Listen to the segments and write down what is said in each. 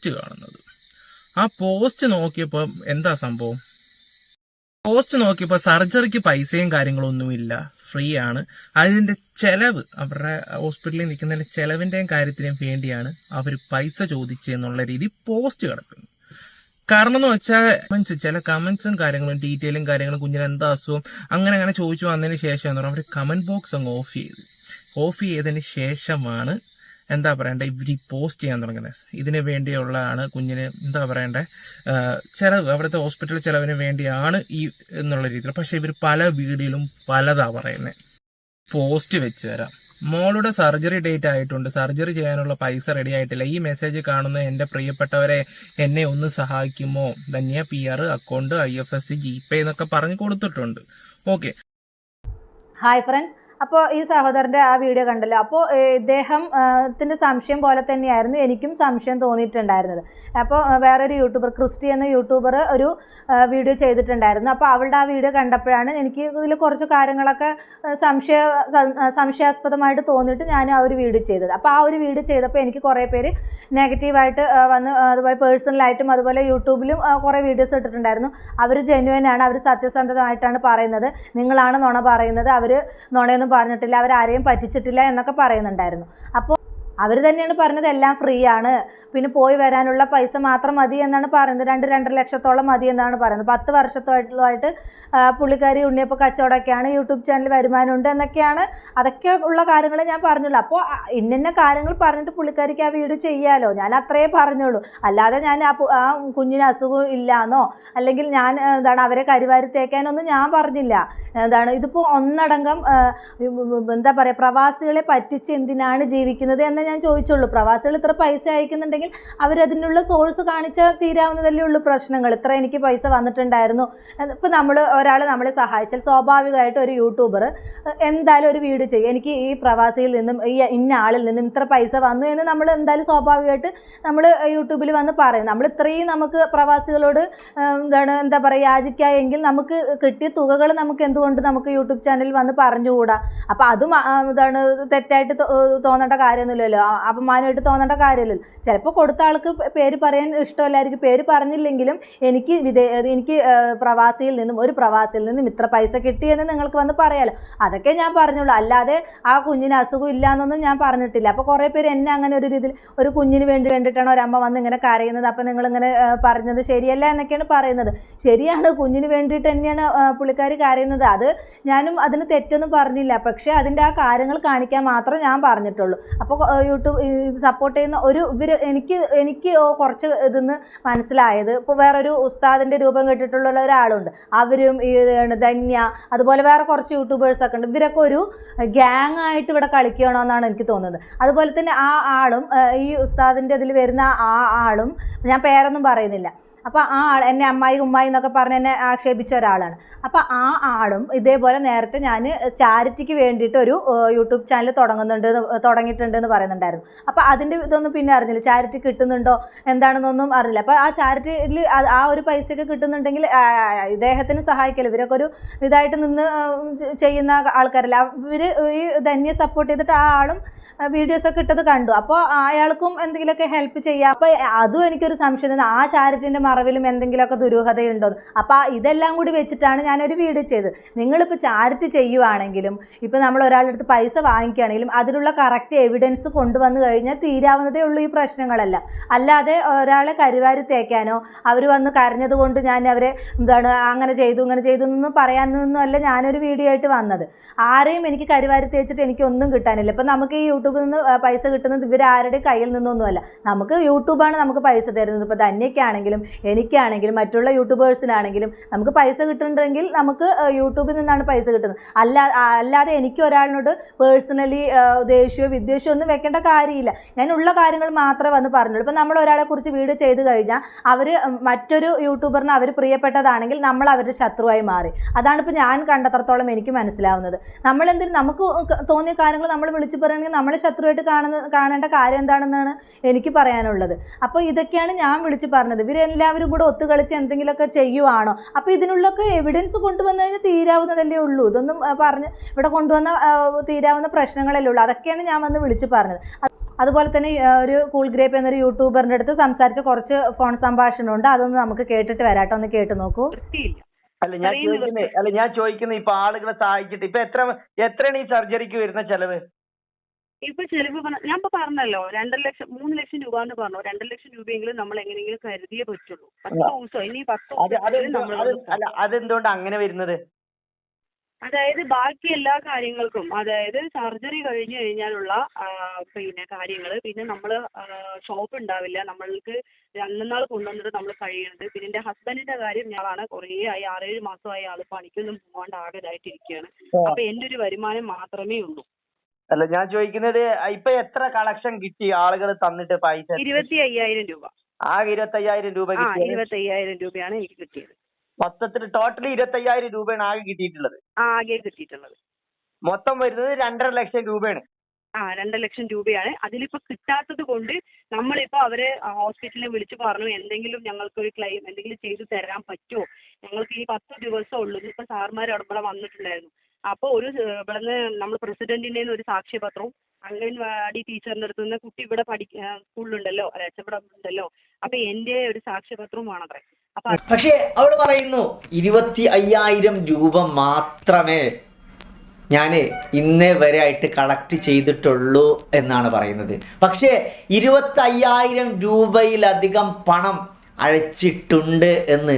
Post കാണുന്നത്. ആ post നോക്കിയപ്പോൾ എന്താ സംഭവം? പോസ്റ്റ് നോക്കിയപ്പോൾ സർജറിക്ക് പൈസയും കാര്യങ്ങളൊന്നുമില്ല, ഫ്രീ ആണ്. അതിന്റെ ചെലവ്, അവരുടെ ഹോസ്പിറ്റലിൽ നിൽക്കുന്നതിന്റെ ചെലവിന്റെയും കാര്യത്തിനും വേണ്ടിയാണ് അവർ പൈസ ചോദിച്ചെന്നുള്ള രീതി പോസ്റ്റ് കിടക്കുന്നത്. കാരണം എന്ന് വെച്ചാൽ ചില കമന്റ്സും കാര്യങ്ങളും ഡീറ്റെയിലും കാര്യങ്ങളും കുഞ്ഞിന് എന്താ അസുഖം അങ്ങനെ ചോദിച്ചു വന്നതിന് ശേഷം എന്ന് പറഞ്ഞാൽ അവർ കമന്റ് ബോക്സ് അങ്ങ് ഓഫ് ചെയ്തതിന് ശേഷമാണ് എന്താ പറയണ്ടേ ഇവർ ഈ പോസ്റ്റ് ചെയ്യാൻ തുടങ്ങുന്നത്. ഇതിന് വേണ്ടിയുള്ളതാണ് കുഞ്ഞിന് എന്താ പറയണ്ടേ ചെലവ്, അവിടുത്തെ ഹോസ്പിറ്റൽ ചെലവിന് വേണ്ടിയാണ് ഈ എന്നുള്ള രീതിയിൽ. പക്ഷെ ഇവർ പല വീഡിയോയിലും പലതാ പറയുന്നത്. പോസ്റ്റ് വെച്ച് തരാം, മോളുടെ സർജറി ഡേറ്റ് ആയിട്ടുണ്ട്, സർജറി ചെയ്യാനുള്ള പൈസ റെഡി ആയിട്ടില്ല, ഈ മെസ്സേജ് കാണുന്ന എന്റെ പ്രിയപ്പെട്ടവരെ എന്നെ ഒന്ന് സഹായിക്കുമോ, Dhanya PR account IFSC GPay എന്നൊക്കെ പറഞ്ഞു കൊടുത്തിട്ടുണ്ട്. Okay, hi friends. അപ്പോൾ ഈ സഹോദരൻ്റെ ആ വീഡിയോ കണ്ടല്ലോ. അപ്പോൾ ഇദ്ദേഹത്തിൻ്റെ സംശയം പോലെ തന്നെയായിരുന്നു എനിക്കും സംശയം തോന്നിയിട്ടുണ്ടായിരുന്നത്. അപ്പോൾ വേറൊരു യൂട്യൂബർ, ക്രിസ്റ്റി എന്ന യൂട്യൂബർ ഒരു വീഡിയോ ചെയ്തിട്ടുണ്ടായിരുന്നു. അപ്പോൾ അവളുടെ ആ വീഡിയോ കണ്ടപ്പോഴാണ് എനിക്ക് ഇതിൽ കുറച്ച് കാര്യങ്ങളൊക്കെ സംശയാസ്പദമായിട്ട് തോന്നിയിട്ട് ഞാൻ ആ ഒരു വീഡിയോ ചെയ്തത്. അപ്പോൾ ആ ഒരു വീഡിയോ ചെയ്തപ്പോൾ എനിക്ക് കുറേ പേര് നെഗറ്റീവായിട്ട് വന്ന്, അതുപോലെ പേഴ്സണലായിട്ടും അതുപോലെ യൂട്യൂബിലും കുറേ വീഡിയോസ് ഇട്ടിട്ടുണ്ടായിരുന്നു. അവർ ജെന്യുവൻ ആണ്, അവർ സത്യസന്ധമായിട്ടാണ് പറയുന്നത്, നിങ്ങളാണ് നുണ പറയുന്നത്, അവർ നുണയൊന്നും പറഞ്ഞിട്ടില്ല, അവരാരെയും പറ്റിച്ചിട്ടില്ല എന്നൊക്കെ പറയുന്നുണ്ടായിരുന്നു. അപ്പോൾ അവർ തന്നെയാണ് പറഞ്ഞത് എല്ലാം ഫ്രീ ആണ്, പിന്നെ പോയി വരാനുള്ള പൈസ മാത്രം മതി എന്നാണ് പറയുന്നത്. 2-2.5 ലക്ഷത്തോളം മതി എന്നാണ് പറയുന്നത്. 10 വർഷത്തോളമായിട്ട് പുള്ളിക്കാരി ഉണ്ണിയപ്പോൾ കച്ചവടമൊക്കെയാണ്, യൂട്യൂബ് ചാനൽ വരുമാനമുണ്ട് എന്നൊക്കെയാണ്, അതൊക്കെ ഉള്ള കാര്യങ്ങൾ ഞാൻ പറഞ്ഞുള്ളൂ. അപ്പോൾ ഇന്ന കാര്യങ്ങൾ പറഞ്ഞിട്ട് പുള്ളിക്കാരിക്ക് ആ വീഡിയോ ചെയ്യാമല്ലോ, ഞാൻ അത്രയേ പറഞ്ഞുള്ളൂ. അല്ലാതെ ഞാൻ ആ കുഞ്ഞിന് അസുഖം ഇല്ലാന്നോ അല്ലെങ്കിൽ ഞാൻ അവരെ കരിവാരി തേക്കാനൊന്നും ഞാൻ പറഞ്ഞില്ല. ഇതിപ്പോൾ ഒന്നടങ്കം എന്താ പറയുക, പ്രവാസികളെ പറ്റിച്ച് എന്തിനാണ് ജീവിക്കുന്നത് എന്ന് ഞാൻ ചോദിച്ചുള്ളൂ. പ്രവാസികൾ ഇത്ര പൈസ അയക്കുന്നുണ്ടെങ്കിൽ അവരതിനുള്ള സോഴ്സ് കാണിച്ചാൽ തീരാവുന്നതല്ലേ ഉള്ളൂ പ്രശ്നങ്ങൾ. ഇത്ര എനിക്ക് പൈസ വന്നിട്ടുണ്ടായിരുന്നു. ഇപ്പം ഒരാൾ നമ്മളെ സഹായിച്ചാൽ സ്വാഭാവികമായിട്ട് ഒരു യൂട്യൂബർ എന്തായാലും ഒരു വീഡിയോ ചെയ്യും, എനിക്ക് ഈ പ്രവാസിയിൽ നിന്നും ഈ ഇന്ന ആളിൽ നിന്നും ഇത്ര പൈസ വന്നു എന്ന് നമ്മൾ എന്തായാലും സ്വാഭാവികമായിട്ട് നമ്മൾ യൂട്യൂബിൽ വന്ന് പറയും. നമ്മൾ ഇത്രയും നമുക്ക് പ്രവാസികളോട് എന്താ പറയുക യാചിക്കായെങ്കിൽ നമുക്ക് കിട്ടിയ തുകകൾ നമുക്ക് എന്തുകൊണ്ട് നമുക്ക് യൂട്യൂബ് ചാനലിൽ വന്ന് പറഞ്ഞുകൂടാ? അപ്പം അതും തെറ്റായിട്ട് തോന്നേണ്ട കാര്യമൊന്നുമില്ലല്ലോ, അപമാനമായിട്ട് തോന്നേണ്ട കാര്യമില്ലല്ലോ. ചിലപ്പോൾ കൊടുത്ത ആൾക്ക് പേര് പറയാൻ ഇഷ്ടമല്ലായിരിക്കും, പേര് പറഞ്ഞില്ലെങ്കിലും എനിക്ക് ഒരു പ്രവാസിയിൽ നിന്നും ഇത്ര പൈസ കിട്ടിയെന്ന് നിങ്ങൾക്ക് വന്ന് പറയാമല്ലോ, അതൊക്കെ ഞാൻ പറഞ്ഞുള്ളൂ. അല്ലാതെ ആ കുഞ്ഞിന് അസുഖം ഇല്ല എന്നൊന്നും ഞാൻ പറഞ്ഞിട്ടില്ല. അപ്പോൾ കുറേ പേര് എന്നെ അങ്ങനെ ഒരു രീതിയിൽ, ഒരു കുഞ്ഞിന് വേണ്ടിയിട്ടാണ് ഒരമ്മ വന്ന് ഇങ്ങനെ കരയുന്നത്, അപ്പം നിങ്ങളിങ്ങനെ പറഞ്ഞത് ശരിയല്ല എന്നൊക്കെയാണ് പറയുന്നത്. ശരിയാണ്, കുഞ്ഞിന് വേണ്ടിയിട്ട് തന്നെയാണ് പുള്ളിക്കാരി കരയുന്നത്, അത് ഞാനും അതിന് തെറ്റൊന്നും പറഞ്ഞില്ല. പക്ഷേ അതിൻ്റെ ആ കാര്യങ്ങൾ കാണിക്കാൻ മാത്രം ഞാൻ പറഞ്ഞിട്ടുള്ളൂ. അപ്പോൾ യൂട്യൂബ് സപ്പോർട്ട് ചെയ്യുന്ന എനിക്ക് കുറച്ച് ഇതെന്ന് മനസ്സിലായത്, ഇപ്പോൾ വേറൊരു ഉസ്താദിൻ്റെ രൂപം കെട്ടിട്ടുള്ള ഒരാളുണ്ട്, അവരും ഈ ധന്യ, അതുപോലെ വേറെ കുറച്ച് യൂട്യൂബേഴ്സൊക്കെ ഉണ്ട്. ഇവരൊക്കെ ഒരു ഗ്യാങ് ആയിട്ട് ഇവിടെ കളിക്കുകയാണോ എന്നാണ് എനിക്ക് തോന്നുന്നത്. അതുപോലെ തന്നെ ആ ആളും ഈ ഉസ്താദിൻ്റെ ഇതിൽ വരുന്ന ആ ആളും, ഞാൻ പേരൊന്നും പറയുന്നില്ല, അപ്പോൾ ആ ആൾ എന്നെ അമ്മായി ഉമ്മായി എന്നൊക്കെ പറഞ്ഞ് എന്നെ ആക്ഷേപിച്ച ഒരാളാണ്. അപ്പോൾ ആ ആളും ഇതേപോലെ നേരത്തെ ഞാൻ ചാരിറ്റിക്ക് വേണ്ടിയിട്ട് ഒരു യൂട്യൂബ് ചാനൽ തുടങ്ങിയിട്ടുണ്ട് എന്ന് പറയുന്നുണ്ടായിരുന്നു. അപ്പോൾ അതിൻ്റെ ഇതൊന്നും പിന്നെ അറിഞ്ഞില്ല, ചാരിറ്റി കിട്ടുന്നുണ്ടോ എന്താണെന്നൊന്നും അറിയില്ല. അപ്പോൾ ആ ചാരിറ്റിയിൽ ആ ഒരു പൈസയൊക്കെ കിട്ടുന്നുണ്ടെങ്കിൽ ഇദ്ദേഹത്തിന് സഹായിക്കല്ലോ, ഇവരൊക്കെ ഒരു ഇതായിട്ട് നിന്ന് ചെയ്യുന്ന ആൾക്കാരല്ല. ഇവർ ഈ ധന്യെ സപ്പോർട്ട് ചെയ്തിട്ട് ആ ആളും വീഡിയോസൊക്കെ ഇട്ടത് കണ്ടു. അപ്പോൾ അയാൾക്കും എന്തെങ്കിലുമൊക്കെ ഹെൽപ്പ് ചെയ്യാം. അപ്പോൾ അതും എനിക്കൊരു സംശയം, ആ ചാരിറ്റിൻ്റെ മറവിലും എന്തെങ്കിലുമൊക്കെ ദുരൂഹതയുണ്ടോ? അപ്പോൾ ഇതെല്ലാം കൂടി വെച്ചിട്ടാണ് ഞാനൊരു വീഡിയോ ചെയ്തത്. നിങ്ങളിപ്പോൾ ചാരിറ്റി ചെയ്യുവാണെങ്കിലും ഇപ്പോൾ നമ്മൾ ഒരാളുടെ അടുത്ത് പൈസ വാങ്ങിക്കുകയാണെങ്കിലും അതിനുള്ള കറക്റ്റ് എവിഡൻസ് കൊണ്ടുവന്നു കഴിഞ്ഞാൽ തീരാവുന്നതേ ഉള്ളൂ ഈ പ്രശ്നങ്ങളെല്ലാം. അല്ലാതെ ഒരാളെ കരിവാരി തേക്കാനോ അവർ വന്ന് കരഞ്ഞത് കൊണ്ട് ഞാൻ അവരെ അങ്ങനെ ചെയ്തു ഇങ്ങനെ ചെയ്തു എന്നൊന്നും പറയാനൊന്നും അല്ല ഞാനൊരു വീഡിയോ ആയിട്ട് വന്നത്. ആരെയും എനിക്ക് കരിവാരി തേച്ചിട്ട് എനിക്കൊന്നും കിട്ടാനില്ല. ഇപ്പം നമുക്ക് ഈ യൂട്യൂബിൽ നിന്ന് പൈസ കിട്ടുന്നത് ഇവരാരുടെ കയ്യിൽ നിന്നൊന്നുമല്ല, നമുക്ക് യൂട്യൂബാണ് നമുക്ക് പൈസ തരുന്നത്. ഇപ്പോൾ ധന്യയ്ക്കാണെങ്കിലും എനിക്കാണെങ്കിലും മറ്റുള്ള യൂട്യൂബേഴ്സിനാണെങ്കിലും നമുക്ക് പൈസ കിട്ടുന്നുണ്ടെങ്കിൽ നമുക്ക് യൂട്യൂബിൽ നിന്നാണ് പൈസ കിട്ടുന്നത്. അല്ലാതെ എനിക്ക് ഒരാളിനോട് പേഴ്സണലി ദേഷ്യമോ വിദ്വേഷമോ ഒന്നും വെക്കേണ്ട കാര്യമില്ല. ഞാൻ ഉള്ള കാര്യങ്ങൾ മാത്രമേ വന്ന് പറഞ്ഞുള്ളൂ. ഇപ്പം നമ്മൾ ഒരാളെ കുറിച്ച് വീഡിയോ ചെയ്ത് കഴിഞ്ഞാൽ അവർ മറ്റൊരു യൂട്യൂബറിന് അവർ പ്രിയപ്പെട്ടതാണെങ്കിൽ നമ്മൾ അവരുടെ ശത്രുവായി മാറി. അതാണ് ഇപ്പോൾ ഞാൻ കണ്ടത്രത്തോളം എനിക്ക് മനസ്സിലാവുന്നത്. നമുക്ക് തോന്നിയ കാര്യങ്ങൾ നമ്മൾ വിളിച്ച് പറയുകയാണെങ്കിൽ നമ്മളെ ശത്രുവായിട്ട് കാണേണ്ട കാര്യം എന്താണെന്നാണ് എനിക്ക് പറയാനുള്ളത്. അപ്പോൾ ഇതൊക്കെയാണ് ഞാൻ വിളിച്ച് പറഞ്ഞത്. ഇവരെല്ലാം എല്ലാവരും കൂടെ ഒത്തുകളിച്ച് എന്തെങ്കിലുമൊക്കെ ചെയ്യുവാണോ? അപ്പോൾ ഇതിനുള്ളൊക്കെ എവിഡൻസ് കൊണ്ടുവന്നു കഴിഞ്ഞാൽ തീരാവുന്നതല്ലേ ഉള്ളൂ. ഇതൊന്നും പറഞ്ഞ് ഇവിടെ കൊണ്ടുവന്ന തീരാവുന്ന പ്രശ്നങ്ങളല്ലേ ഉള്ളൂ. അതൊക്കെയാണ് ഞാൻ വന്ന് വിളിച്ച് പറഞ്ഞത്. അതുപോലെ തന്നെ ഒരു കൂൾ ഗ്രേപ്പ് എന്നൊരു യൂട്യൂബറിൻ്റെ അടുത്ത് സംസാരിച്ച കുറച്ച് ഫോൺ സംഭാഷണമുണ്ട്. അതൊന്ന് നമുക്ക് കേട്ടിട്ട് വരാട്ടോ. ഒന്ന് കേട്ട് നോക്കൂ. ഞാൻ ചോദിക്കുന്നത് ഇപ്പൊ ആളുകളെ സഹായിച്ചിട്ട് ഇപ്പൊ എത്രയാണ് ഈ സർജറിക്ക് വരുന്ന ചെലവ്? ഇപ്പൊ ചെലവ് ഞാൻ ഇപ്പൊ പറഞ്ഞല്ലോ 2 ലക്ഷം 3 ലക്ഷം രൂപ എന്ന് പറഞ്ഞു. 2 ലക്ഷം രൂപയെങ്കിലും നമ്മൾ എങ്ങനെയെങ്കിലും കരുതിയേ പറ്റുള്ളൂ. 10 ദിവസം ഇനി 10 അതെന്തുകൊണ്ട് അങ്ങനെ വരുന്നത്? അതായത് ബാക്കി എല്ലാ കാര്യങ്ങൾക്കും, അതായത് സർജറി കഴിഞ്ഞു കഴിഞ്ഞാലുള്ള കാര്യങ്ങൾ, പിന്നെ നമ്മൾ ഷോപ്പ് ഉണ്ടാവില്ല, നമ്മൾക്ക് 2 നാൾ കൊണ്ടുവന്നിട്ട് നമ്മൾ കഴിയുന്നത്. പിന്നെ എന്റെ ഹസ്ബൻഡിന്റെ കാര്യം ഞാനാണ്, കുറേ ആയി 6-7 മാസമായി ആള് പണിക്കൊന്നും പോകാണ്ട് ആകതായിട്ടിരിക്കുകയാണ്. അപ്പൊ എന്റെ ഒരു വരുമാനം മാത്രമേ ഉള്ളൂ. അല്ല, ഞാൻ ചോദിക്കുന്നത് ഇപ്പൊ എത്ര കളക്ഷൻ കിട്ടി ആളുകൾ തന്നിട്ട് പൈസ? 25,000 രൂപ. ആകെ 25,000 രൂപ കിട്ടി. 25,000 രൂപയാണ് എനിക്ക് കിട്ടിയത്. മൊത്തത്തിൽ ടോട്ടലി 25,000 രൂപയാണ് ആകെ കിട്ടിയിട്ടുള്ളത്. ആകെ കിട്ടിയിട്ടുള്ളത്. മൊത്തം വരുന്നത് 2.5 ലക്ഷം രൂപയാണ്. 2 ലക്ഷം രൂപയാണ്. അതിലിപ്പോ കിട്ടാത്തത് കൊണ്ട് നമ്മളിപ്പോ അവരെ ഹോസ്പിറ്റലിൽ വിളിച്ചു പറഞ്ഞു, എന്തെങ്കിലും ഞങ്ങൾക്കൊരു ക്ലെയിം എന്തെങ്കിലും ചെയ്തു തരാൻ പറ്റുമോ, ഞങ്ങൾക്ക് ഈ 10 ദിവസം ഉള്ളൂ. ഇപ്പൊ സാർമാർ അവിടെ വന്നിട്ടുണ്ടായിരുന്നു. അപ്പോൾ ഒരു ഇവിടുന്ന് നമ്മൾ പ്രസിഡന്റിന്റെ ഒരു സാക്ഷ്യപത്രവും അംഗൻവാടി ടീച്ചറിന്റെ അടുത്ത് നിന്ന് കുട്ടി ഇവിടെ സ്കൂളിലുണ്ടല്ലോ, ഇവിടെ ഉണ്ടല്ലോ, അപ്പൊ എന്റെ ഒരു സാക്ഷ്യപത്രവും വേണത്രേ. പക്ഷേ അവൾ പറയുന്നു 25,000 രൂപ മാത്രമേ ഞാൻ ഇന്നേ വരെ ആയിട്ട് കളക്ട് ചെയ്തിട്ടുള്ളൂ എന്നാണ് പറയുന്നത്. പക്ഷേ 25,000 രൂപയിലധികം പണം അയച്ചിട്ടുണ്ട് എന്ന്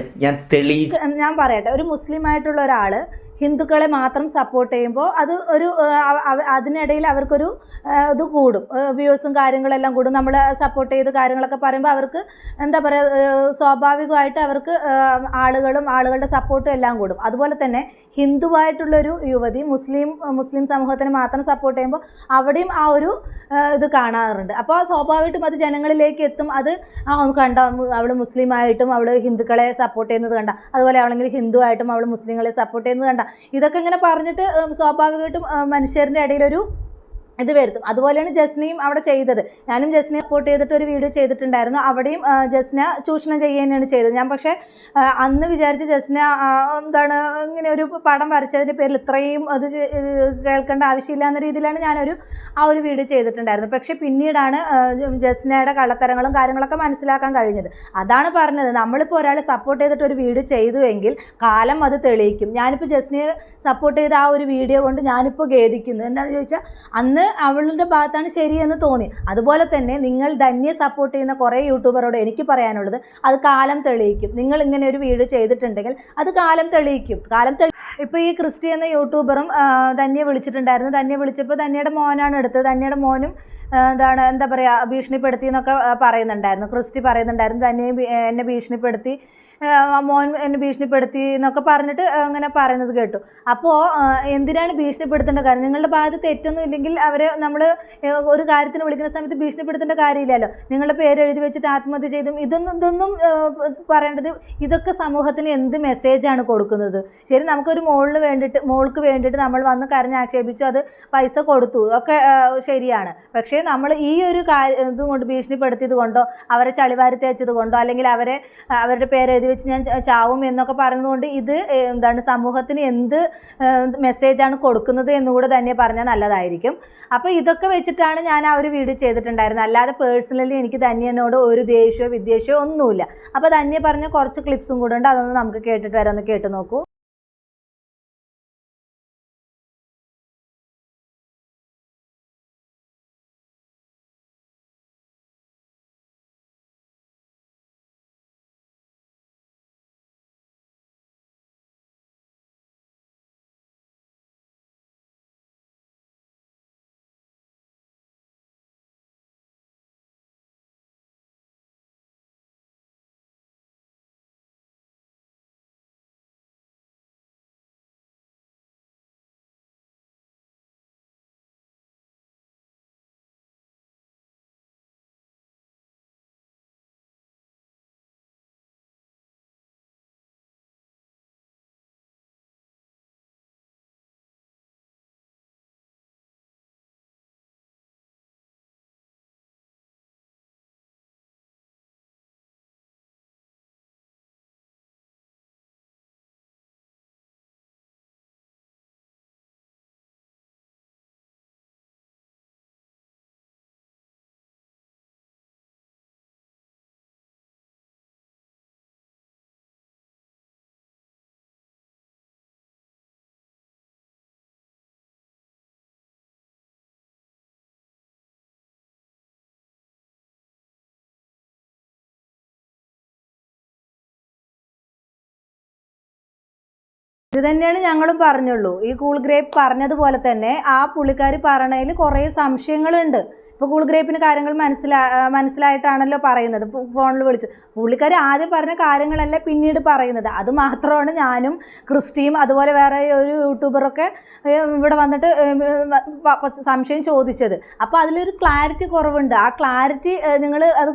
ഞാൻ പറയട്ടെ. ഒരു മുസ്ലിം ആയിട്ടുള്ള ഒരാള് ഹിന്ദുക്കളെ മാത്രം സപ്പോർട്ട് ചെയ്യുമ്പോൾ അത് ഒരു അതിനിടയിൽ അവർക്കൊരു ഇത് കൂടും, വ്യൂസും കാര്യങ്ങളെല്ലാം കൂടും. നമ്മൾ സപ്പോർട്ട് ചെയ്ത് കാര്യങ്ങളൊക്കെ പറയുമ്പോൾ അവർക്ക് എന്താ പറയുക, സ്വാഭാവികമായിട്ട് അവർക്ക് ആളുകളുടെ സപ്പോർട്ടും എല്ലാം കൂടും. അതുപോലെ തന്നെ ഹിന്ദുവായിട്ടുള്ളൊരു യുവതി മുസ്ലിം സമൂഹത്തിന് മാത്രം സപ്പോർട്ട് ചെയ്യുമ്പോൾ അവിടെയും ആ ഒരു ഇത് കാണാറുണ്ട്. അപ്പോൾ സ്വാഭാവികമായിട്ടും അത് ജനങ്ങളിലേക്ക് എത്തും. അത് കണ്ട അവൾ മുസ്ലിമായിട്ടും അവൾ ഹിന്ദുക്കളെ സപ്പോർട്ട് ചെയ്യുന്നത് കണ്ട, അതുപോലെ അവളെങ്കിൽ ഹിന്ദു ആയിട്ടും അവൾ മുസ്ലിങ്ങളെ സപ്പോർട്ട് ചെയ്യുന്നത് കണ്ട, ഇതൊക്കെ ഇങ്ങനെ പറഞ്ഞിട്ട് സ്വാഭാവികമായിട്ടും മനുഷ്യരുടെ ഇടയിലൊരു ഇത് വരുത്തും. അതുപോലെയാണ് ജസ്നയും അവിടെ ചെയ്തത്. ഞാനും ജസ്നയെ സപ്പോർട്ട് ചെയ്തിട്ട് ഒരു വീഡിയോ ചെയ്തിട്ടുണ്ടായിരുന്നു. അവിടെയും ജസ്ന ചൂഷണം ചെയ്യുകയാണ് ചെയ്തത്. ഞാൻ പക്ഷേ അന്ന് വിചാരിച്ച് ജസ്ന എന്താണ് ഇങ്ങനെ ഒരു പടം വരച്ചതിൻ്റെ പേരിൽ ഇത്രയും അത് കേൾക്കേണ്ട ആവശ്യമില്ല എന്ന രീതിയിലാണ് ആ ഒരു വീഡിയോ ചെയ്തിട്ടുണ്ടായിരുന്നത്. പക്ഷേ പിന്നീടാണ് ജസ്നയുടെ കള്ളത്തരങ്ങളും കാര്യങ്ങളൊക്കെ മനസ്സിലാക്കാൻ കഴിഞ്ഞത്. അതാണ് പറഞ്ഞത്, നമ്മളിപ്പോൾ ഒരാളെ സപ്പോർട്ട് ചെയ്തിട്ട് ഒരു വീഡിയോ ചെയ്തു എങ്കിൽ കാലം അത് തെളിയിക്കും. ഞാനിപ്പോൾ ജസ്നയെ സപ്പോർട്ട് ചെയ്ത ആ ഒരു വീഡിയോ കൊണ്ട് ഞാനിപ്പോൾ ഖേദിക്കുന്നു. എന്താണെന്ന് ചോദിച്ചാൽ അന്ന് അവളുടെ ഭാഗത്താണ് ശരിയെന്ന് തോന്നി. അതുപോലെ തന്നെ നിങ്ങൾ ധന്യെ സപ്പോർട്ട് ചെയ്യുന്ന കുറേ യൂട്യൂബറോട് എനിക്ക് പറയാനുള്ളത്, അത് കാലം തെളിയിക്കും. നിങ്ങൾ ഇങ്ങനെ ഒരു വീഡിയോ ചെയ്തിട്ടുണ്ടെങ്കിൽ അത് കാലം തെളിയിക്കും. ഇപ്പോൾ ഈ ക്രിസ്റ്റി എന്ന യൂട്യൂബറും ധന്യെ വിളിച്ചിട്ടുണ്ടായിരുന്നു. ധന്യെ വിളിച്ചപ്പോൾ ധന്യയുടെ മോനാണ് എടുത്തത്. ധന്യയുടെ മോനും എന്താ പറയുക, ഭീഷണിപ്പെടുത്തി എന്നൊക്കെ പറയുന്നുണ്ടായിരുന്നു. ക്രിസ്റ്റി പറയുന്നുണ്ടായിരുന്നു ധന്യയും എന്നെ ഭീഷണിപ്പെടുത്തി, മോൻ എന്നെ ഭീഷണിപ്പെടുത്തി എന്നൊക്കെ പറഞ്ഞിട്ട് അങ്ങനെ പറയുന്നത് കേട്ടു. അപ്പോൾ എന്തിനാണ് ഭീഷണിപ്പെടുത്തേണ്ട കാര്യം? നിങ്ങളുടെ ഭാഗത്ത് തെറ്റൊന്നും ഇല്ലെങ്കിൽ നമ്മൾ ഒരു കാര്യത്തിന് വിളിക്കുന്ന സമയത്ത് ഭീഷണിപ്പെടുത്തേണ്ട കാര്യമില്ലല്ലോ. നിങ്ങളുടെ പേര് എഴുതി വെച്ചിട്ട് ആത്മഹത്യ ചെയ്തും ഇതൊന്നും പറയേണ്ടത്. ഇതൊക്കെ സമൂഹത്തിന് എന്ത് മെസ്സേജാണ് കൊടുക്കുന്നത്? ശരി, നമുക്കൊരു മോൾക്ക് വേണ്ടിയിട്ട് നമ്മൾ വന്ന് കരഞ്ഞാക്ഷേപിച്ചു, അത് പൈസ കൊടുത്തു, ഒക്കെ ശരിയാണ്. പക്ഷേ നമ്മൾ ഈ ഒരു ഇതുകൊണ്ട് ഭീഷണിപ്പെടുത്തിയത് കൊണ്ടോ അവരെ ചളിവാരി തേച്ചത് കൊണ്ടോ അല്ലെങ്കിൽ അവരുടെ പേര് എഴുതി വെച്ച് ഞാൻ ചാവും എന്നൊക്കെ പറയുന്നതുകൊണ്ട് ഇത് സമൂഹത്തിന് എന്ത് മെസ്സേജാണ് കൊടുക്കുന്നത് എന്നുകൂടെ തന്നെ പറഞ്ഞാൽ നല്ലതായിരിക്കും. അപ്പോൾ ഇതൊക്കെ വെച്ചിട്ടാണ് ഞാൻ ആ ഒരു വീഡിയോ ചെയ്തിട്ടുണ്ടായിരുന്നത്. അല്ലാതെ പേഴ്സണലി എനിക്ക് ധന്യനോട് ഒരു ദേഷ്യമോ വിദ്വേഷമോ ഒന്നുമില്ല. അപ്പോൾ ധന്യ പറഞ്ഞ കുറച്ച് ക്ലിപ്സും കൂടെ ഉണ്ട്, അതൊന്ന് നമുക്ക് കേട്ടിട്ട് വരാം. ഒന്ന് കേട്ട് നോക്കൂ. ഇത് തന്നെയാണ് ഞങ്ങളും പറഞ്ഞുള്ളൂ. ഈ കൂൾ ഗ്രേപ്പ് പറഞ്ഞതുപോലെ തന്നെ ആ പുള്ളിക്കാരി പറയണതിൽ കുറേ സംശയങ്ങളുണ്ട്. ഇപ്പോൾ കൂൾ ഗ്രേപ്പിന് കാര്യങ്ങൾ മനസ്സിലായിട്ടാണല്ലോ പറയുന്നത്, ഫോണിൽ വിളിച്ച്. പുള്ളിക്കാരി ആദ്യം പറഞ്ഞ കാര്യങ്ങളല്ല പിന്നീട് പറയുന്നത്. അത് മാത്രമാണ് ഞാനും ക്രിസ്റ്റിയും അതുപോലെ വേറെ ഒരു യൂട്യൂബറൊക്കെ ഇവിടെ വന്നിട്ട് സംശയം ചോദിച്ചത്. അപ്പോൾ അതിലൊരു ക്ലാരിറ്റി കുറവുണ്ട്. ആ ക്ലാരിറ്റി നിങ്ങൾ അത്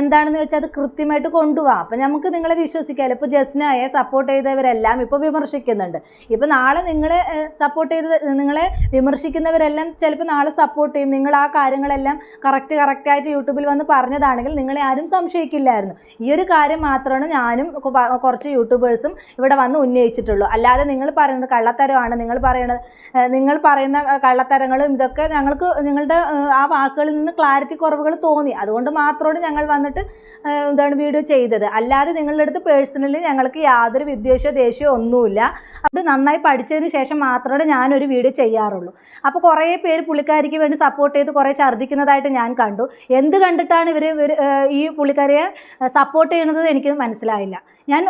എന്താണെന്ന് വെച്ചാൽ അത് കൃത്യമായിട്ട് കൊണ്ടുപോകാം. അപ്പോൾ നമുക്ക് നിങ്ങളെ വിശ്വസിക്കാമല്ലോ. ഇപ്പോൾ ജസ്നയെ സപ്പോർട്ട് ചെയ്തവരെല്ലാം ഇപ്പോൾ വിമർശിക്കുന്നുണ്ട്. ഇപ്പോൾ നാളെ നിങ്ങളെ സപ്പോർട്ട് ചെയ്ത് നിങ്ങളെ വിമർശിക്കുന്നവരെല്ലാം ചിലപ്പോൾ നാളെ സപ്പോർട്ട് ചെയ്യും. നിങ്ങൾ ആ കാര്യങ്ങളെല്ലാം കറക്റ്റായിട്ട് യൂട്യൂബിൽ വന്ന് പറഞ്ഞതാണെങ്കിൽ നിങ്ങളെ ആരും സംശയിക്കില്ലായിരുന്നു. ഈ ഒരു കാര്യം മാത്രമാണ് ഞാനും കുറച്ച് യൂട്യൂബേഴ്സും ഇവിടെ വന്ന് ഉന്നയിച്ചിട്ടുള്ളൂ. അല്ലാതെ നിങ്ങൾ പറയുന്നത് കള്ളത്തരമാണ്, നിങ്ങൾ പറയുന്ന കള്ളത്തരങ്ങളും ഇതൊക്കെ ഞങ്ങൾക്ക് നിങ്ങളുടെ ആ വാക്കുകളിൽ നിന്ന് ക്ലാരിറ്റി കുറവുകൾ തോന്നി. അതുകൊണ്ട് മാത്രമാണ് ഞങ്ങൾ വന്നിട്ട് വീഡിയോ ചെയ്തത്. അല്ലാതെ നിങ്ങളുടെ അടുത്ത് പേഴ്സണലി ഞങ്ങൾക്ക് യാതൊരു വിദ്വേഷമോ ദേഷ്യമോ ഒന്നുമില്ല. അത് നന്നായി പഠിച്ചതിന് ശേഷം മാത്രമേ ഞാനൊരു വീഡിയോ ചെയ്യാറുള്ളൂ. അപ്പോൾ കുറേ പേര് പുള്ളിക്കാരിക്ക് വേണ്ടി സപ്പോർട്ട് ചെയ്ത് കുറേ ഛർദ്ദിക്കുന്നതായിട്ട് ഞാൻ കണ്ടു. എന്ത് കണ്ടിട്ടാണ് ഇവർ ഈ പുള്ളിക്കാരിയെ സപ്പോർട്ട് ചെയ്യുന്നത് എനിക്ക് മനസ്സിലായില്ല. ഞാൻ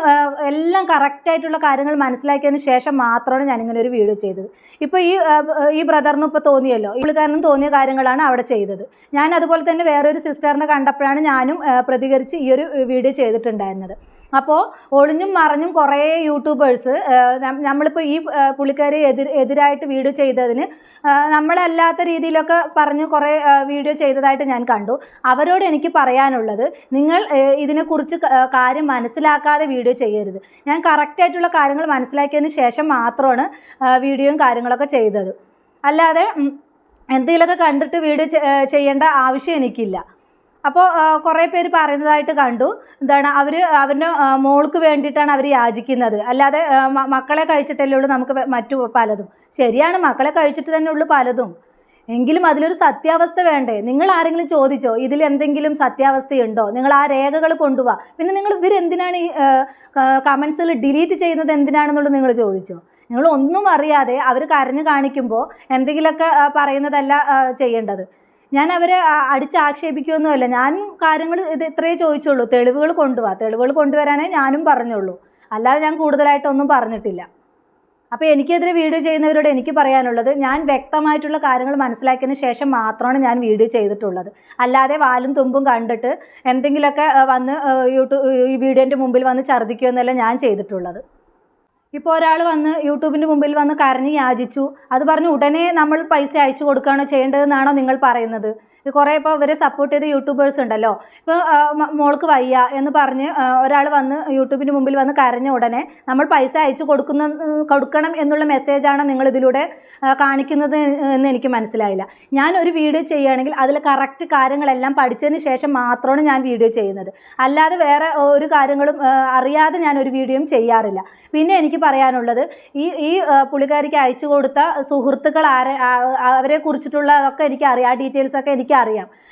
എല്ലാം കറക്റ്റായിട്ടുള്ള കാര്യങ്ങൾ മനസ്സിലാക്കിയതിന് ശേഷം മാത്രമാണ് ഞാനിങ്ങനെ ഒരു വീഡിയോ ചെയ്തത്. ഇപ്പോൾ ഈ ബ്രദറിനും ഇപ്പോൾ തോന്നിയല്ലോ, ഈ പുള്ളിക്കാരനും തോന്നിയ കാര്യങ്ങളാണ് അവിടെ ചെയ്തത്. ഞാൻ അതുപോലെ തന്നെ വേറൊരു സിസ്റ്ററിനെ കണ്ടപ്പോഴാണ് ഞാനും പ്രതികരിച്ച് ഈ ഒരു വീഡിയോ ചെയ്തിട്ടുണ്ടായിരുന്നത്. അപ്പോൾ ഒളിഞ്ഞും മറഞ്ഞും കുറേ യൂട്യൂബേഴ്സ് നമ്മളിപ്പോൾ ഈ പുള്ളിക്കാരി എതിരായിട്ട് വീഡിയോ ചെയ്തതിന് നമ്മളല്ലാത്ത രീതിയിലൊക്കെ പറഞ്ഞ് കുറേ വീഡിയോ ചെയ്തതായിട്ട് ഞാൻ കണ്ടു. അവരോട് എനിക്ക് പറയാനുള്ളത്, നിങ്ങൾ ഇതിനെക്കുറിച്ച് കാര്യം മനസ്സിലാക്കാതെ വീഡിയോ ചെയ്യരുത്. ഞാൻ കറക്റ്റായിട്ടുള്ള കാര്യങ്ങൾ മനസ്സിലാക്കിയതിന് ശേഷം മാത്രമാണ് വീഡിയോയും കാര്യങ്ങളൊക്കെ ചെയ്തത്. അല്ലാതെ എന്തെങ്കിലുമൊക്കെ കണ്ടിട്ട് വീഡിയോ ചെയ്യേണ്ട ആവശ്യം എനിക്കില്ല. അപ്പോൾ കുറേ പേര് പറയുന്നതായിട്ട് കണ്ടു, അവരുടെ മോൾക്ക് വേണ്ടിയിട്ടാണ് അവർ യാചിക്കുന്നത്, അല്ലാതെ മക്കളെ കഴിച്ചിട്ടല്ലേ ഉള്ളൂ നമുക്ക് മറ്റു പലതും. ശരിയാണ്, മക്കളെ കഴിച്ചിട്ട് തന്നെ ഉള്ളൂ പലതും. എങ്കിലും അതിലൊരു സത്യാവസ്ഥ വേണ്ടേ? നിങ്ങൾ ആരെങ്കിലും ചോദിച്ചോ ഇതിൽ എന്തെങ്കിലും സത്യാവസ്ഥയുണ്ടോ? നിങ്ങൾ ആ രേഖകൾ കൊണ്ടുപോവാ. പിന്നെ നിങ്ങൾ ഇവരെന്തിനാണ് ഈ കമൻസിൽ ഡിലീറ്റ് ചെയ്യുന്നത് എന്തിനാണെന്നുള്ളത് നിങ്ങൾ ചോദിച്ചോ? നിങ്ങൾ ഒന്നും അറിയാതെ അവർ കരഞ്ഞു കാണിക്കുമ്പോൾ എന്തെങ്കിലുമൊക്കെ പറയുന്നതല്ല ചെയ്യേണ്ടത്. ഞാൻ അവരെ അടിച്ചാക്ഷേപിക്കുകയൊന്നുമല്ല. ഞാൻ കാര്യങ്ങൾ ഇത്രയേ ചോദിച്ചുള്ളൂ, തെളിവുകൾ കൊണ്ടുവരാനേ ഞാനും പറഞ്ഞുള്ളൂ. അല്ലാതെ ഞാൻ കൂടുതലായിട്ടൊന്നും പറഞ്ഞിട്ടില്ല. അപ്പോൾ എനിക്കെതിരെ വീഡിയോ ചെയ്യുന്നവരോട് എനിക്ക് പറയാനുള്ളത്, ഞാൻ വ്യക്തമായിട്ടുള്ള കാര്യങ്ങൾ മനസ്സിലാക്കിയതിന് ശേഷം മാത്രമാണ് ഞാൻ വീഡിയോ ചെയ്തിട്ടുള്ളത്. അല്ലാതെ വാലും തുമ്പും കണ്ടിട്ട് എന്തെങ്കിലുമൊക്കെ വന്ന് ഈ വീഡിയോൻ്റെ മുമ്പിൽ വന്ന് ഛർദ്ദിക്കുകയെന്നല്ല ഞാൻ ചെയ്തിട്ടുള്ളത്. ഇപ്പോൾ ഒരാൾ വന്ന് യൂട്യൂബിൻ്റെ മുമ്പിൽ വന്ന് കരഞ്ഞ് യാചിച്ചു, അത് പറഞ്ഞ് ഉടനെ നമ്മൾ പൈസ അയച്ചു കൊടുക്കുകയാണോ ചെയ്യേണ്ടതെന്നാണോ നിങ്ങൾ പറയുന്നത്? കുറേ ഇപ്പോൾ ഇവരെ സപ്പോർട്ട് ചെയ്ത യൂട്യൂബേഴ്സ് ഉണ്ടല്ലോ. ഇപ്പോൾ മോൾക്ക് വയ്യ എന്ന് പറഞ്ഞ് ഒരാൾ വന്ന് യൂട്യൂബിൻ്റെ മുമ്പിൽ വന്ന് കരഞ്ഞ ഉടനെ നമ്മൾ പൈസ അയച്ചു കൊടുക്കണം എന്നുള്ള മെസ്സേജാണ് നിങ്ങളിതിലൂടെ കാണിക്കുന്നത് എന്ന് എനിക്ക് മനസ്സിലായില്ല. ഞാൻ ഒരു വീഡിയോ ചെയ്യുകയാണെങ്കിൽ അതിൽ കറക്റ്റ് കാര്യങ്ങളെല്ലാം പഠിച്ചതിന് ശേഷം മാത്രമാണ് ഞാൻ വീഡിയോ ചെയ്യുന്നത്. അല്ലാതെ വേറെ ഒരു കാര്യങ്ങളും അറിയാതെ ഞാൻ ഒരു വീഡിയോയും ചെയ്യാറില്ല. പിന്നെ എനിക്ക് പറയാനുള്ളത്, ഈ പുള്ളിക്കാരിക്ക് അയച്ചു കൊടുത്ത സുഹൃത്തുക്കൾ അവരെ കുറിച്ചിട്ടുള്ളതൊക്കെ എനിക്കറിയാം. ആ ഡീറ്റെയിൽസൊക്കെ എനിക്കറിയാം.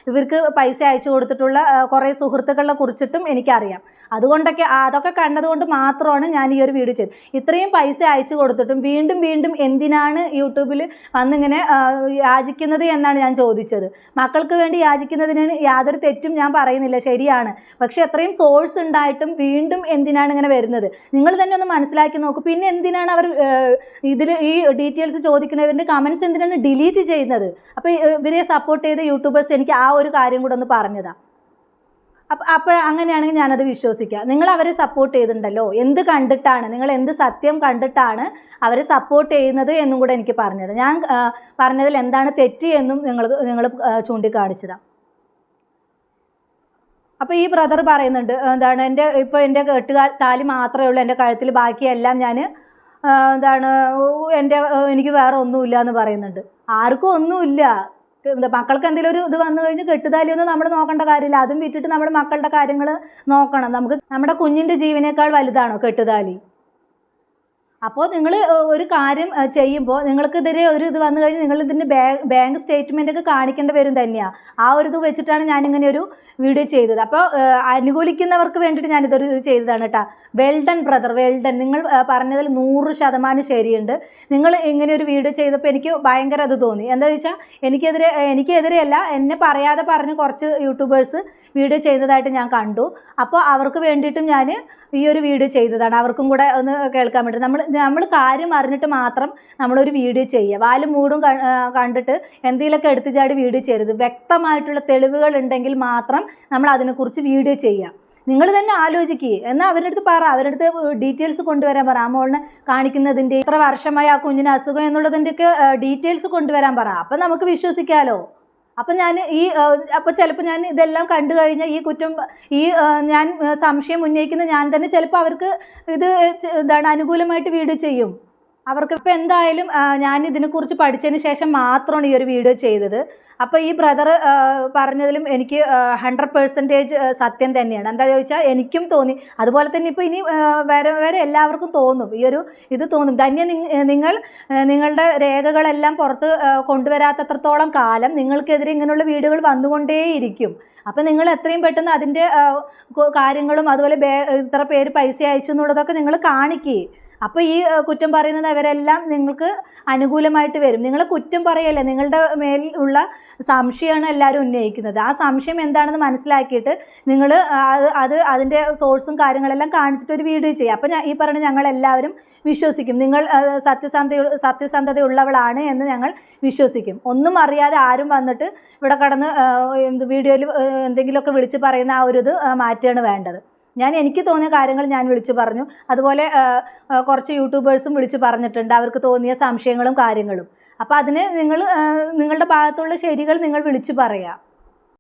ഇവർക്ക് പൈസ അയച്ചു കൊടുത്തിട്ടുള്ള കുറേ സുഹൃത്തുക്കളെ കുറിച്ചിട്ടും എനിക്കറിയാം. അതൊക്കെ കണ്ടതുകൊണ്ട് മാത്രമാണ് ഞാൻ ഈ ഒരു വീഡിയോ ചെയ്തത്. ഇത്രയും പൈസ അയച്ചു കൊടുത്തിട്ടും വീണ്ടും എന്തിനാണ് യൂട്യൂബിൽ വന്നിങ്ങനെ യാചിക്കുന്നത് എന്നാണ് ഞാൻ ചോദിച്ചത്. മക്കൾക്ക് വേണ്ടി യാചിക്കുന്നതിന് യാതൊരു തെറ്റും ഞാൻ പറയുന്നില്ല, ശരിയാണ്. പക്ഷേ എത്രയും സോഴ്സ് ഉണ്ടായിട്ടും വീണ്ടും എന്തിനാണ് ഇങ്ങനെ വരുന്നത്? നിങ്ങൾ തന്നെ ഒന്ന് മനസ്സിലാക്കി നോക്കും. പിന്നെ എന്തിനാണ് അവർ ഈ ഡീറ്റെയിൽസ് ചോദിക്കുന്നവരുടെ കമൻസ് എന്തിനാണ് ഡിലീറ്റ് ചെയ്യുന്നത്? അപ്പോൾ ഇവരെ സപ്പോർട്ട് ചെയ്ത യൂട്യൂബേഴ്സ് എനിക്ക് ആ ഒരു കാര്യം കൂടെ ഒന്ന് പറഞ്ഞതാണ്. അപ്പോൾ അങ്ങനെയാണെങ്കിൽ ഞാനത് വിശ്വസിക്കാം. നിങ്ങൾ അവരെ സപ്പോർട്ട് ചെയ്തിട്ടുണ്ടല്ലോ, എന്ത് കണ്ടിട്ടാണ്, നിങ്ങൾ എന്ത് സത്യം കണ്ടിട്ടാണ് അവരെ സപ്പോർട്ട് ചെയ്യുന്നത് എന്നും കൂടെ എനിക്ക് പറഞ്ഞത്. ഞാൻ പറഞ്ഞതിൽ എന്താണ് തെറ്റ് എന്നും നിങ്ങൾ ചൂണ്ടിക്കാണിച്ചതാണ്. അപ്പോൾ ഈ ബ്രദർ പറയുന്നുണ്ട്, എൻ്റെ താലി മാത്രമേ ഉള്ളൂ എൻ്റെ കഴുത്തിൽ, ബാക്കിയെല്ലാം ഞാൻ എനിക്ക് വേറെ ഒന്നുമില്ല എന്ന് പറയുന്നുണ്ട്. ആർക്കും ഒന്നുമില്ല. മക്കൾക്ക് എന്തെങ്കിലും ഒരു ഇത് വന്നു കഴിഞ്ഞ് കെട്ടുതാലിയൊന്നും നമ്മൾ നോക്കേണ്ട കാര്യമില്ല. അതും വിട്ടിട്ട് നമ്മുടെ മക്കളുടെ കാര്യങ്ങൾ നോക്കണം. നമ്മുടെ കുഞ്ഞിൻ്റെ ജീവനേക്കാൾ വലുതാണോ കെട്ടുതാലി? അപ്പോൾ നിങ്ങൾ ഒരു കാര്യം ചെയ്യുമ്പോൾ നിങ്ങൾക്കെതിരെ ഒരു ഇത് വന്നു കഴിഞ്ഞാൽ നിങ്ങൾ ഇതിൻ്റെ ബാങ്ക് സ്റ്റേറ്റ്മെൻറ്റൊക്കെ കാണിക്കേണ്ടി വരും തന്നെയാണ്. ആ ഒരു ഇത് വെച്ചിട്ടാണ് ഞാനിങ്ങനെ ഒരു വീഡിയോ ചെയ്തത്. അപ്പോൾ അനുകൂലിക്കുന്നവർക്ക് വേണ്ടിയിട്ട് ഞാനിതൊരു ഇത് ചെയ്തതാണ് കേട്ടോ. Well done brother, well done. നിങ്ങൾ പറഞ്ഞതിൽ 100% ശരിയുണ്ട്. നിങ്ങൾ ഇങ്ങനെ ഒരു വീഡിയോ ചെയ്തപ്പോൾ എനിക്ക് ഭയങ്കര അത് തോന്നി. എന്താണെന്ന് വെച്ചാൽ എനിക്കെതിരെയല്ല, എന്നെ പറയാതെ പറഞ്ഞ് കുറച്ച് യൂട്യൂബേഴ്സ് വീഡിയോ ചെയ്തതായിട്ട് ഞാൻ കണ്ടു. അപ്പോൾ അവർക്ക് വേണ്ടിയിട്ടും ഞാൻ ഈ ഒരു വീഡിയോ ചെയ്തതാണ്, അവർക്കും കൂടെ ഒന്ന് കേൾക്കാൻ വേണ്ടി. നമ്മൾ കാര്യം അറിഞ്ഞിട്ട് മാത്രം നമ്മളൊരു വീഡിയോ ചെയ്യുക. വാലും മൂടും കണ്ടിട്ട് എന്തെങ്കിലുമൊക്കെ എടുത്തു ചാടി വീഡിയോ ചെയ്യരുത്. വ്യക്തമായിട്ടുള്ള തെളിവുകൾ ഉണ്ടെങ്കിൽ മാത്രം നമ്മൾ അതിനെക്കുറിച്ച് വീഡിയോ ചെയ്യുക. നിങ്ങൾ തന്നെ ആലോചിക്കുക. എന്നാൽ അവരുടെ അടുത്ത് പറ, അവരുടെ അടുത്ത് ഡീറ്റെയിൽസ് കൊണ്ടുവരാൻ പറ. ആ മോളിനെ കാണിക്കുന്നതിൻ്റെ, ഇത്ര വർഷമായി ആ കുഞ്ഞിന് അസുഖം എന്നുള്ളതിൻ്റെയൊക്കെ ഡീറ്റെയിൽസ് കൊണ്ടുവരാൻ പറ. അപ്പം നമുക്ക് വിശ്വസിക്കാമല്ലോ. അപ്പം അപ്പോൾ ചിലപ്പോൾ ഞാൻ ഇതെല്ലാം കണ്ടു കഴിഞ്ഞാൽ ഈ കുറ്റം ഞാൻ സംശയം ഉന്നയിക്കുന്ന ഞാൻ തന്നെ ചിലപ്പോൾ അവർക്ക് ഇത് അനുകൂലമായിട്ട് വീഡിയോ ചെയ്യും. അവർക്ക് ഇപ്പം എന്തായാലും ഞാൻ ഇതിനെക്കുറിച്ച് പഠിച്ചതിന് ശേഷം മാത്രമാണ് ഈ ഒരു വീഡിയോ ചെയ്തത്. അപ്പോൾ ഈ ബ്രദർ പറഞ്ഞതിലും എനിക്ക് 100% സത്യം തന്നെയാണ്. എന്താ ചോദിച്ചാൽ എനിക്കും തോന്നി. അതുപോലെ തന്നെ ഇപ്പോൾ ഇനി വേറെ എല്ലാവർക്കും തോന്നും, ഈ ഒരു ഇത് തോന്നും. ധന്യ, നിങ്ങളുടെ രേഖകളെല്ലാം പുറത്ത് കൊണ്ടുവരാത്തത്രത്തോളം കാലം നിങ്ങൾക്കെതിരെ ഇങ്ങനെയുള്ള വീഡിയോകൾ വന്നുകൊണ്ടേയിരിക്കും. അപ്പം നിങ്ങൾ എത്രയും പെട്ടെന്ന് അതിൻ്റെ കാര്യങ്ങളും അതുപോലെ ഇത്ര പേര് പൈസ അയച്ചു എന്നുള്ളതൊക്കെ നിങ്ങൾ കാണിക്കുക. അപ്പോൾ ഈ കുറ്റം പറയുന്നവരെല്ലാം നിങ്ങൾക്ക് അനുകൂലമായിട്ട് വരും. നിങ്ങൾ കുറ്റം പറയല്ലേ, നിങ്ങളുടെ മേൽ ഉള്ള സംശയമാണ് എല്ലാവരും ഉന്നയിക്കുന്നത്. ആ സംശയം എന്താണെന്ന് മനസ്സിലാക്കിയിട്ട് നിങ്ങൾ അതിൻ്റെ സോഴ്സും കാര്യങ്ങളെല്ലാം കാണിച്ചിട്ട് ഒരു വീഡിയോ ചെയ്യുക. അപ്പോൾ ഈ പറഞ്ഞ ഞങ്ങളെല്ലാവരും വിശ്വസിക്കും, നിങ്ങൾ സത്യസന്ധതയുള്ളവളാണ് എന്ന് ഞങ്ങൾ വിശ്വസിക്കും. ഒന്നും അറിയാതെ ആരും വന്നിട്ട് ഇവിടെ കടന്ന് വീഡിയോയിൽ എന്തെങ്കിലുമൊക്കെ വിളിച്ച് പറയുന്ന ആ ഒരു ഇത് മാറ്റുകയാണ് വേണ്ടത്. എനിക്ക് തോന്നിയ കാര്യങ്ങൾ ഞാൻ വിളിച്ചു പറഞ്ഞു. അതുപോലെ കുറച്ച് യൂട്യൂബേഴ്സും വിളിച്ചു പറഞ്ഞിട്ടുണ്ട് അവർക്ക് തോന്നിയ സംശയങ്ങളും കാര്യങ്ങളും. അപ്പോൾ അതിന് നിങ്ങളുടെ ഭാഗത്തുള്ള ശരികൾ നിങ്ങൾ വിളിച്ചു പറയുക.